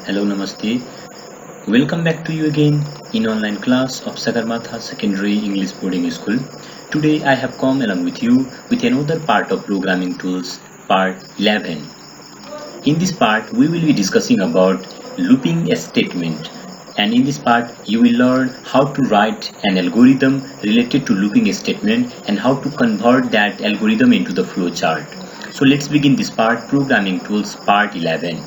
Hello, Namaste. Welcome back to you again in online class of Sagarmatha Secondary English Boarding School. Today I have come along with you with another part of programming tools, part 11. In this part, we will be discussing about looping a statement. And in this part, you will learn how to write an algorithm related to looping a statement and how to convert that algorithm into the flowchart. So let's begin this part, programming tools, part 11.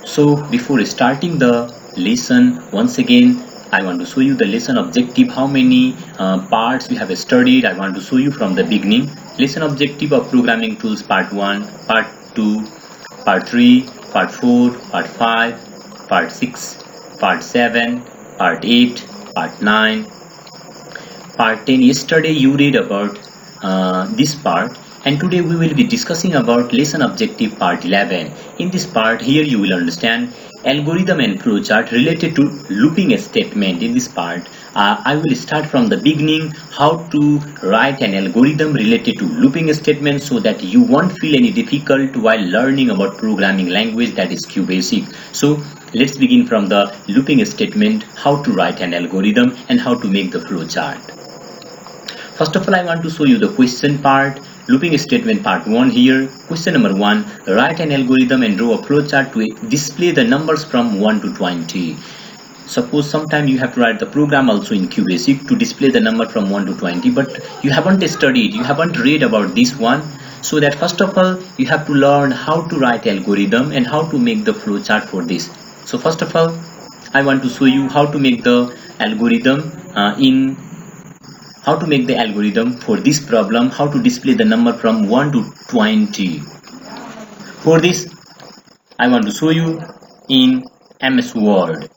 So before starting the lesson, once again I want to show you the lesson objective, how many parts we have studied. I want to show you from the beginning. Lesson objective of programming tools, part 1, part 2, part 3, part 4, part 5, part 6, part 7, part 8, part 9, part 10. Yesterday you read about this part, and today we will be discussing about lesson objective part 11. In this part, here you will understand algorithm and flowchart related to looping a statement. In this part, I will start from the beginning, how to write an algorithm related to looping a statement so that you won't feel any difficult while learning about programming language, that is QBasic. So let's begin from the looping statement, how to write an algorithm and how to make the flowchart. First of all, I want to show you the question part. Looping statement part 1 here. Question number 1. Write an algorithm and draw a flowchart to display the numbers from 1 to 20. Suppose sometime you have to write the program also in QBasic to display the number from 1 to 20, but you haven't studied, you haven't read about this one. So that first of all, you have to learn how to write algorithm and how to make the flowchart for this. So first of all, I want to show you how to make the algorithm for this problem, how to display the number from 1 to 20. For this, I want to show you in MS Word.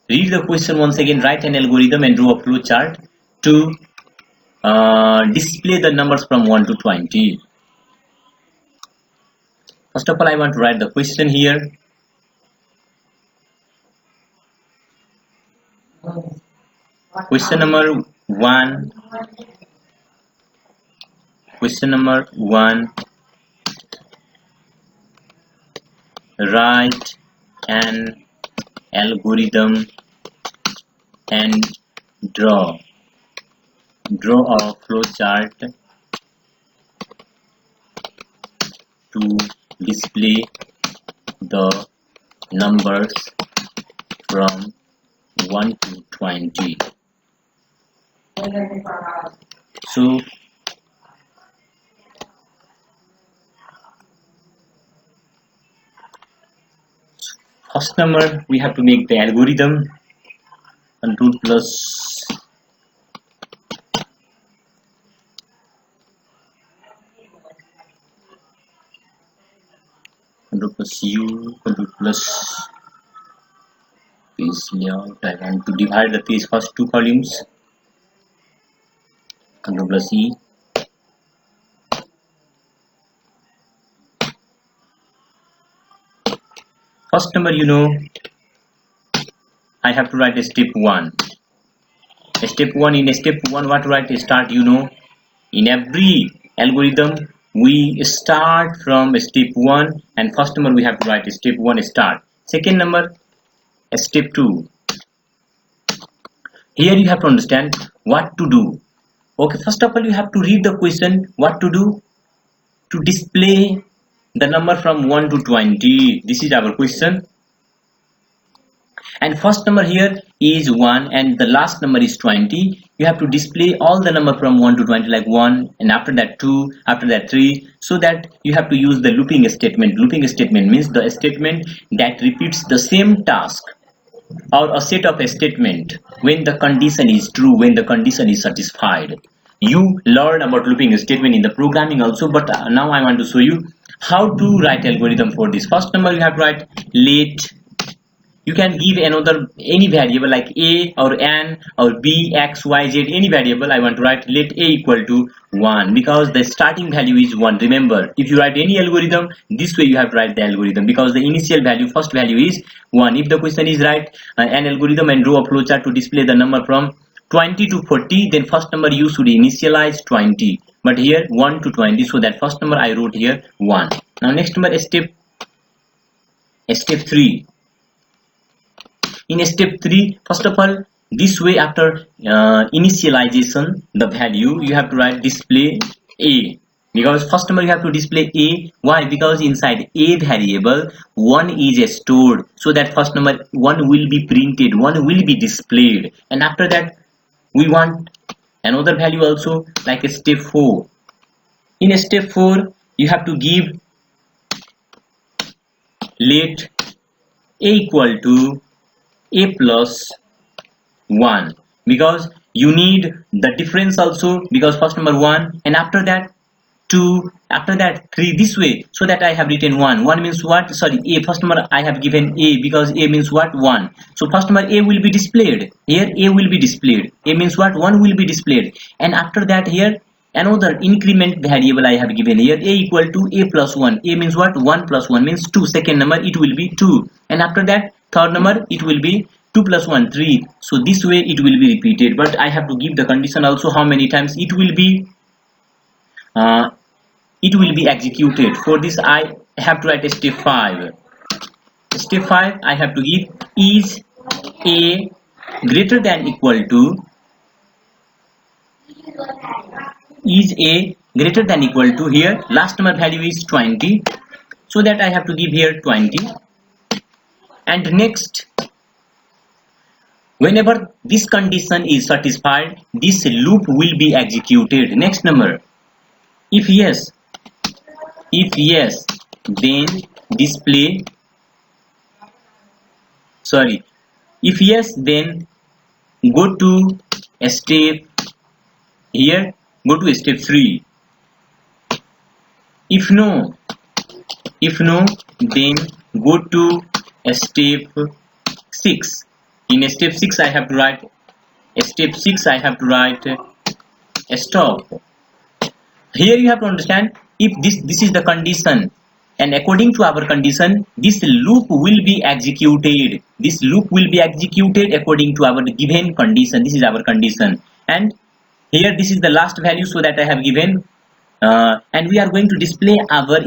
Read the question once again. Write an algorithm and draw a flowchart to display the numbers from 1 to 20. First of all, I want to write the question here. Question number 1. Question number 1. Write an algorithm and draw a flowchart to display the numbers from 1 to 20. So first number, we have to make the algorithm. Control plus U, control plus page layout. I want to divide the page first two columns. Control plus E. First number, I have to write a step 1. Step 1, in step 1, what to write? Start, in every algorithm, we start from step 1, and first number we have to write step 1 start. Second number, step 2. Here you have to understand what to do. Okay, first of all, you have to read the question, what to do to display the number from 1 to 20. This is our question. And first number here is 1 and the last number is 20. You have to display all the number from 1 to 20, like 1, and after that 2, after that 3, so that you have to use the looping statement. Looping statement means the statement that repeats the same task or a set of a statement when the condition is true, when the condition is satisfied. You learn about looping statement in the programming also, but now I want to show you how to write algorithm for this. First number, you have to write let. You can give any variable like a or n or b, x, y, z, any variable. I want to write let a equal to 1 because the starting value is 1. Remember, if you write any algorithm, this way you have to write the algorithm because the initial value, first value is 1. If the question is write an algorithm and draw a flowchart to display the number from 20 to 40, then first number you should initialize 20, but here 1 to 20, so that first number I wrote here 1. Now next number, step 3. In step 3, first of all, this way, after initialization the value, you have to write display A, because first number you have to display A. Why? Because inside A variable 1 is stored, so that first number 1 will be printed, 1 will be displayed, and after that we want another value also, like step 4. In step 4 you have to give let A equal to A plus 1, because you need the difference also, because first number 1 and after that 2, after that 3, this way, so that I have written 1. 1 means what? Sorry, A. First number I have given A, because A means what? 1. So first number A will be displayed. Here A will be displayed. A means what? 1 will be displayed. And after that here another increment variable I have given here, A equal to A plus 1. A means what? 1 plus 1 means 2. Second number it will be 2. And after that third number it will be 2 plus 1, 3. So this way it will be repeated, but I have to give the condition also how many times it will be executed. For this I have to write step 5. Step 5 I have to give is A greater than equal to here last number value is 20, so that I have to give here 20. And next, whenever this condition is satisfied, this loop will be executed. Next number, if yes, then display, sorry, if yes, then go to step, here go to step 3. If no, then go to step 6. In step 6 I have to write stop. Here you have to understand, if this is the condition, and according to our condition this loop will be executed. This loop will be executed according to our given condition. This is our condition, and here this is the last value, so that I have given, and we are going to display our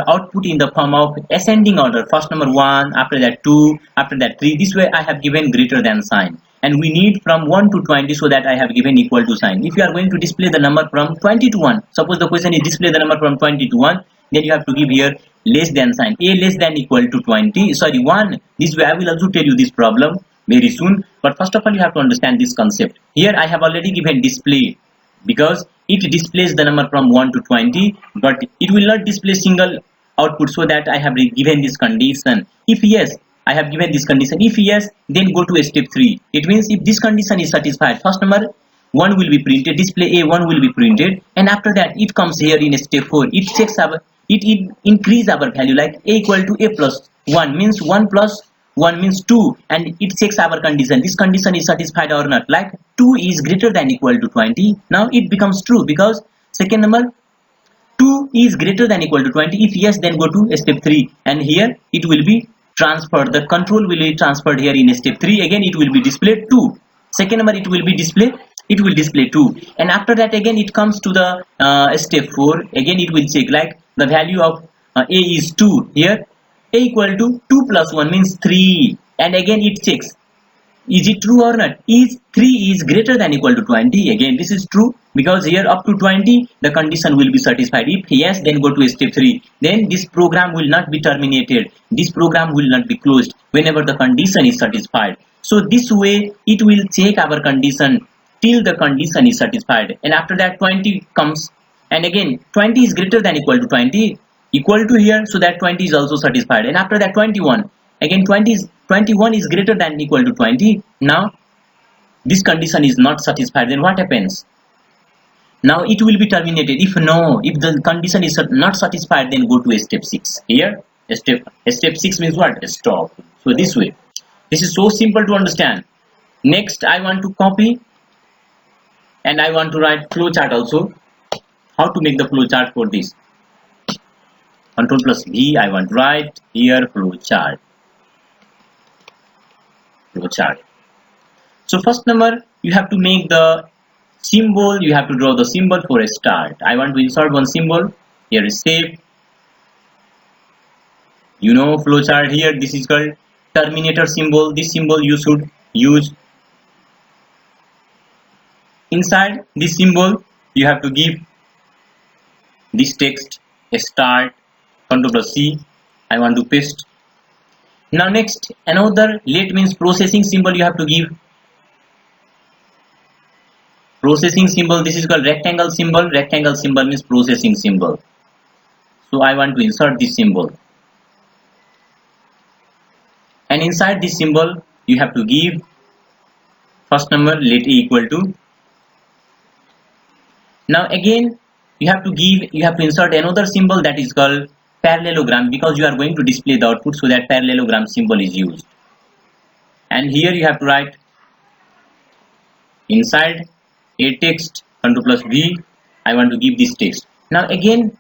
output in the form of ascending order. First number 1, after that 2, after that 3. This way I have given greater than sign, and we need from 1 to 20, so that I have given equal to sign. If you are going to display the number from 20 to 1, suppose the question is display the number from 20 to 1, then you have to give here less than sign, A less than equal to 20, sorry 1. This way I will also tell you this problem very soon, but first of all you have to understand this concept. Here I have already given display, because it displays the number from 1 to 20, but it will not display single output, so that I have given this condition. If yes, I have given this condition. If yes, then go to step 3. It means if this condition is satisfied, first number 1 will be printed, display A 1 will be printed, and after that it comes here in step 4. It checks it increase our value, like A equal to A plus 1 means 1 plus 1 means 2, and it checks our condition. This condition is satisfied or not, like 2 is greater than equal to 20. Now it becomes true, because second number 2 is greater than equal to 20. If yes, then go to step 3, and here it will be transferred. The control will be transferred here in step 3. Again it will be displayed 2. Second number it will display 2, and after that again it comes to the step 4. Again it will check, like the value of A is 2. Here A equal to 2 plus 1 means 3, and again it checks, is it true or not? Is 3 is greater than equal to 20? Again this is true, because here up to 20 the condition will be satisfied. If yes, then go to step 3. Then this program will not be terminated, this program will not be closed whenever the condition is satisfied. So this way it will check our condition till the condition is satisfied, and after that 20 comes, and again 20 is greater than equal to 20, equal to here, so that 20 is also satisfied, and after that 21, again 21 is greater than equal to 20. Now this condition is not satisfied, then what happens? Now it will be terminated. If the condition is not satisfied, then go to step 6. Here step 6 means what? Stop. So this way, this is so simple to understand. Next I want to copy, and I want to write flowchart also. How to make the flowchart for this? Control plus V, I want to write here flowchart. So first number, you have to make the symbol, you have to draw the symbol for a start. I want to insert one symbol. Here is shape. You know flowchart here. This is called terminator symbol. This symbol you should use. Inside this symbol, you have to give this text a start. Ctrl+C. I want to paste. Now next, another let means processing symbol you have to give. Processing symbol, this is called rectangle symbol. Rectangle symbol means processing symbol. So I want to insert this symbol. And inside this symbol, you have to give first number let a equal to. Now again, you have to insert another symbol that is called parallelogram, because you are going to display the output, so that parallelogram symbol is used. And here you have to write inside a text, Ctrl+V. I want to give this text. Now again,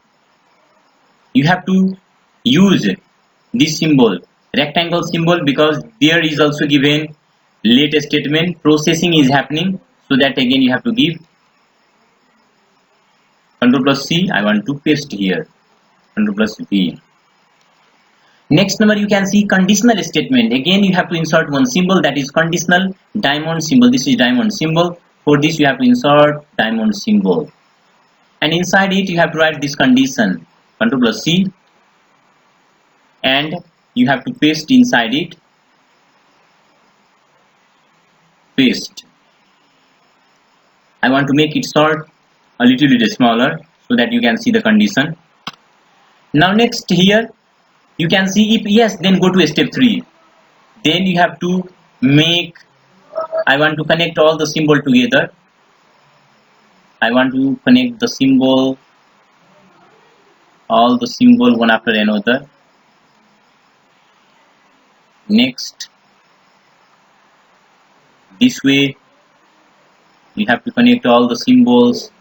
you have to use this symbol, rectangle symbol, because there is also given let statement, processing is happening, so that again you have to give Ctrl+C. I want to paste here, Ctrl+V. Next number, you can see conditional statement. Again you have to insert one symbol, that is conditional diamond symbol. This is diamond symbol. For this you have to insert diamond symbol, and inside it you have to write this condition, Ctrl+C, and you have to paste inside it. Paste. I want to make it short, a little bit smaller, so that you can see the condition. Now next, here you can see if yes, then go to step 3. Then you have to make, I want to connect all the symbol together. I want to connect the symbol, all the symbol one after another. Next, this way you have to connect all the symbols.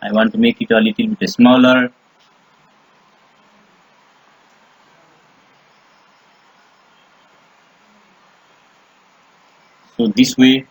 I want to make it a little bit smaller. So this way.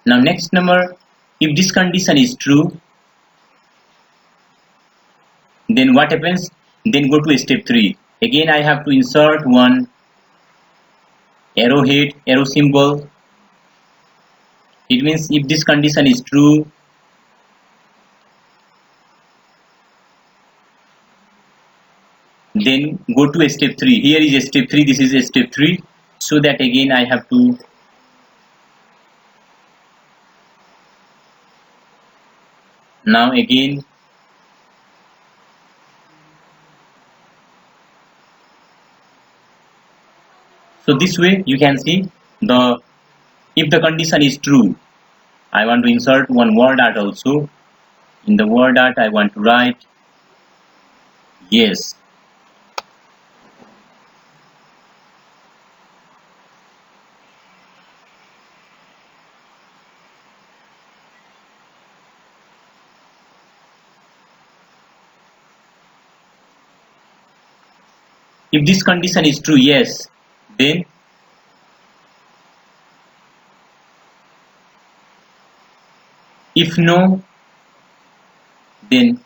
Now next, number, if this condition is true, then what happens? Then go to step 3. Again I have to insert one arrowhead, arrow symbol. It means if this condition is true, then go to step 3. Here is step 3, this is step 3. So that again I have to now again so this way you can see the if the condition is true, I want to insert one word art also. In the word art I want to write yes. If this condition is true, yes, then if no, then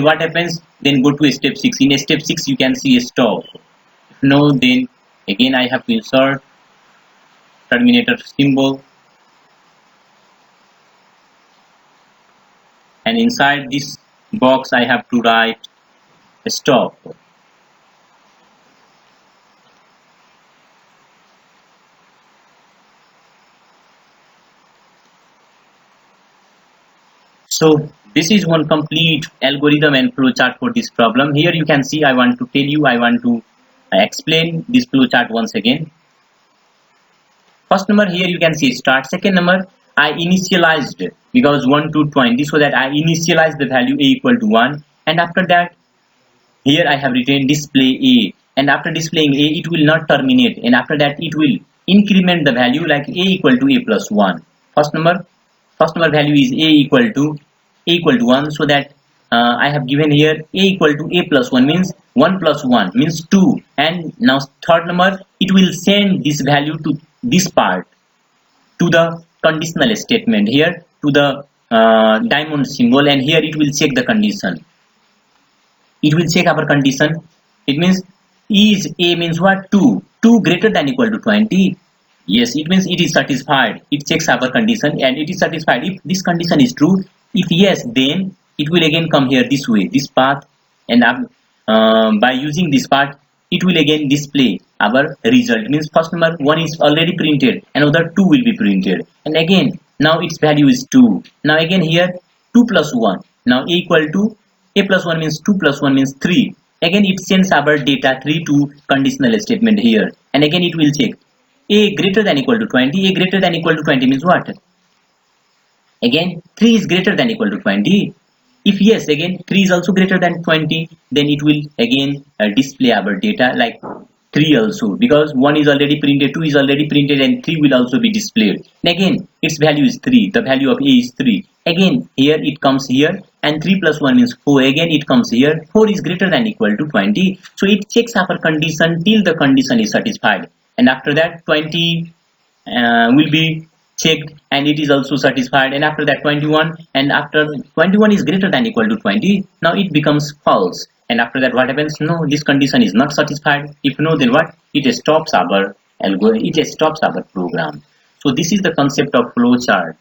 what happens? Then go to step 6. In step 6 you can see a stop. If no, then again I have to insert terminator symbol, and inside this box I have to write stop. So this is one complete algorithm and flowchart for this problem. Here you can see I want to tell you, I want to explain this flowchart once again. First number, here you can see start. Second number, I initialized because 1 to 20, so that I initialize the value a equal to 1, and after that here I have written display a, and after displaying a it will not terminate, and after that it will increment the value like a equal to a plus 1. First number value is a equal to 1, so that I have given here a equal to a plus 1 means 1 plus 1 means 2, and now third number, it will send this value to this part, to the conditional statement, here to the diamond symbol, and here it will check the condition. It will check our condition. It means is a means what? 2 greater than equal to 20. Yes, it means it is satisfied. It checks our condition and it is satisfied. If this condition is true, if yes, then it will again come here this way, this path, and by using this path it will again display our result. Means first number 1 is already printed, another 2 will be printed, and again now its value is 2. Now again here 2 plus 1, now a equal to a plus 1 means 2 plus 1 means 3. Again it sends our data 3 to conditional statement here, and again it will check a greater than equal to 20. A greater than equal to 20 means what? Again 3 is greater than equal to 20. If yes, again 3 is also greater than 20, then it will again display our data like 3 also, because 1 is already printed, 2 is already printed, and 3 will also be displayed. And again its value is 3, the value of a is 3. Again here it comes here, and 3 plus 1 means 4. Again it comes here, 4 is greater than equal to 20. So it checks our condition till the condition is satisfied, and after that 20 will be checked and it is also satisfied, and after that 21, and after 21 is greater than equal to 20, now it becomes false, and after that what happens? No, this condition is not satisfied. If no, then what? It stops our algorithm, it stops our program. So this is the concept of flowchart,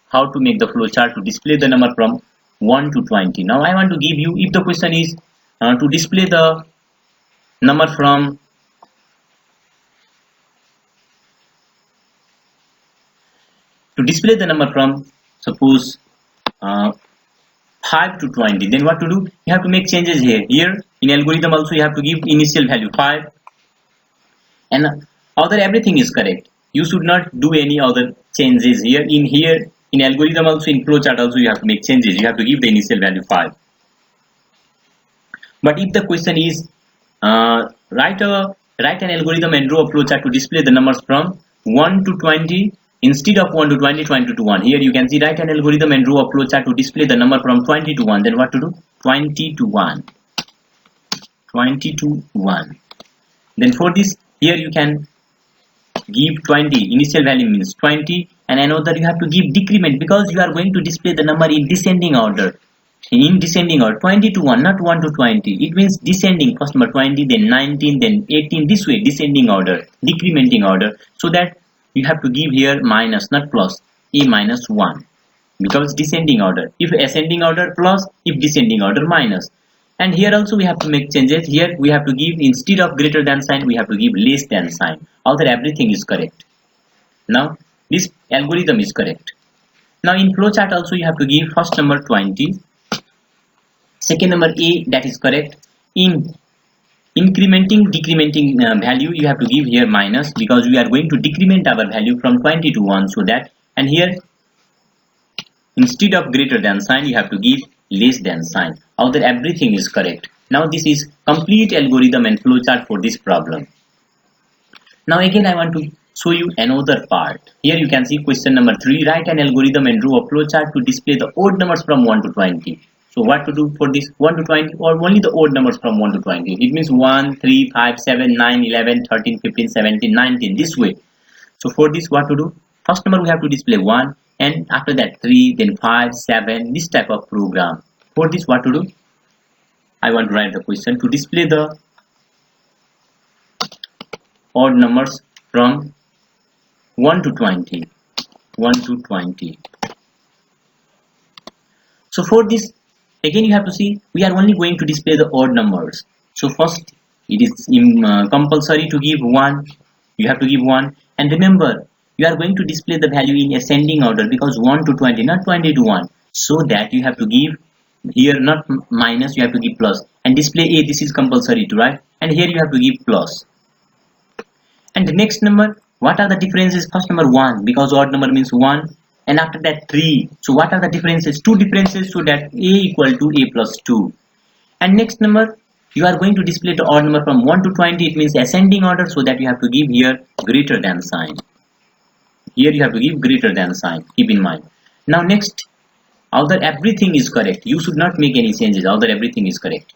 how to make the flowchart to display the number from 1 to 20. Now I want to give you, if the question is to display the number from suppose 5 to 20, then what to do? You have to make changes here in algorithm also. You have to give initial value 5, and other everything is correct. You should not do any other changes here in algorithm also, in flowchart also you have to make changes. You have to give the initial value 5. But if the question is write an algorithm and draw a flowchart to display the numbers from 1 to 20, instead of 1 to 20, 20 to 1. Here you can see write an algorithm and draw a flowchart to display the number from 20 to 1. Then what to do? 20 to 1. 20 to 1. Then for this, here you can give 20. Initial value means 20, and another you have to give decrement, because you are going to display the number in descending order. In descending order, 20 to 1, not 1 to 20. It means descending. First number 20, then 19, then 18. This way, descending order, decrementing order. So that you have to give here minus, not plus, a minus 1, because descending order. If ascending order plus, if descending order minus. And here also we have to make changes. Here we have to give, instead of greater than sign, we have to give less than sign. Although everything is correct. Now this algorithm is correct. Now in flowchart also you have to give first number 20, second number a, that is correct. In incrementing decrementing value, you have to give here minus, because we are going to decrement our value from 20 to 1, so that, and here instead of greater than sign you have to give less than sign. Although everything is correct. Now this is complete algorithm and flowchart for this problem. Now again I want to show you another part. Here you can see question number 3, write an algorithm and draw a flowchart to display the odd numbers from 1 to 20. So what to do for this 1 to 20, or only the odd numbers from 1 to 20? It means 1, 3, 5, 7, 9, 11, 13, 15, 17, 19, this way. So for this what to do? First number we have to display 1, and after that 3, then 5, 7, this type of program. For this what to do? I want to write the question to display the odd numbers from 1 to 20. 1 to 20. So for this, again you have to see, we are only going to display the odd numbers. So first it is compulsory to give 1. You have to give 1, and remember you are going to display the value in ascending order, because 1 to 20, not 20 to 1. so that you have to give here not minus, you have to give plus, and display A, this is compulsory to write, and here you have to give plus. And the next number, what are the differences? First number 1, because odd number means 1, and after that 3. So what are the differences? 2 differences, so that A equal to A plus 2. And next number, you are going to display the odd number from 1 to 20, it means ascending order, so that you have to give here greater than sign. Here you have to give greater than sign, keep in mind. Now next, although everything is correct, you should not make any changes, although everything is correct.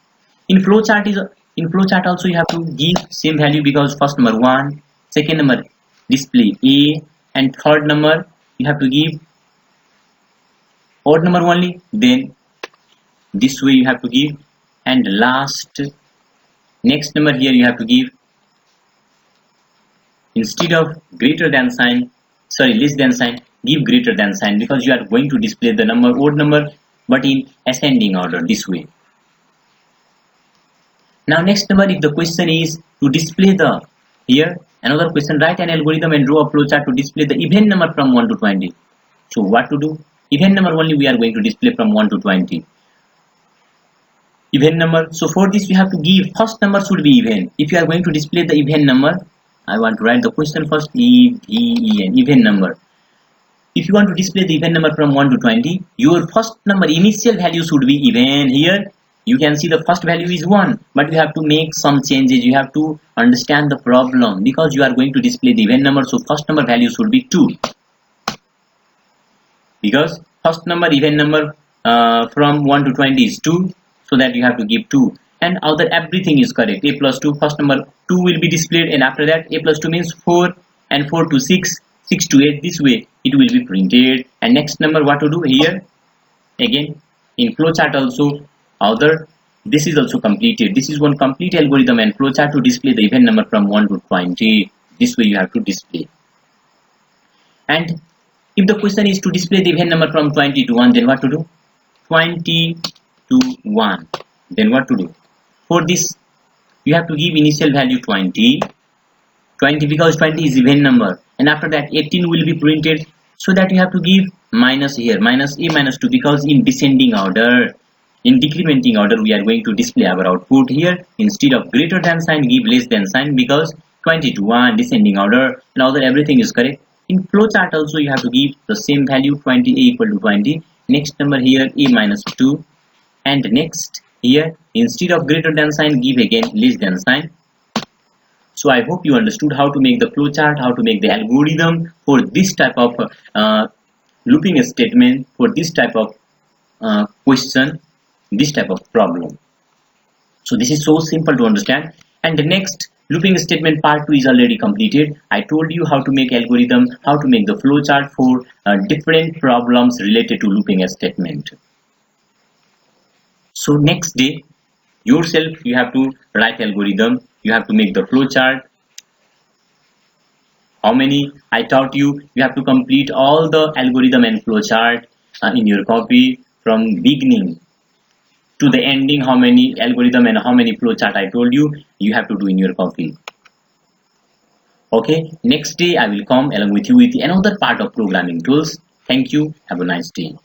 In flowchart also you have to give same value, because first number 1, second number display A, and third number you have to give odd number only, then this way you have to give, and last next number here you have to give, instead of greater than sign, sorry, less than sign, give greater than sign, because you are going to display the number odd number but in ascending order, this way. Now next number, if the question is to display the, here another question, write an algorithm and draw a flowchart to display the even number from 1 to 20. So what to do? Even number only we are going to display from 1 to 20. Even number, so for this you have to give first number should be even. If you are going to display the even number, I want to write the question first, even number. If you want to display the even number from 1 to 20, your first number initial value should be even. Here you can see the first value is 1, but you have to make some changes. You have to understand the problem, because you are going to display the even number, so first number value should be 2, because first number even number from 1 to 20 is 2, so that you have to give 2, and other everything is correct. A plus 2, first number 2 will be displayed, and after that A plus 2 means 4, and 4 to 6, 6 to 8, this way it will be printed. And next number, what to do here? Again in flowchart also, other, this is also completed. This is one complete algorithm and flowchart to display the even number from 1 to 20. This way you have to display. And if the question is to display the even number from 20 to 1, then what to do? 20 to 1, then what to do? For this you have to give initial value 20, because 20 is even number, and after that 18 will be printed, so that you have to give minus here, minus A minus 2, because in descending order, in decrementing order we are going to display our output. Here instead of greater than sign, give less than sign, because 20 to 1 descending order, and other everything is correct. In flowchart also you have to give the same value, 20, A equal to 20, next number here A minus 2, and next here instead of greater than sign, give again less than sign. So I hope you understood how to make the flowchart, how to make the algorithm for this type of looping statement, for this type of question, this type of problem. So this is so simple to understand. And the next looping statement part 2 is already completed. I told you how to make algorithm, how to make the flowchart for different problems related to looping statement. So next day yourself you have to write algorithm, you have to make the flowchart. How many I taught you, you have to complete all the algorithm and flowchart in your copy from beginning to the ending. How many algorithm and how many flowchart I told you, you have to do in your copy. Okay, next day I will come along with you with another part of programming tools. Thank you, have a nice day.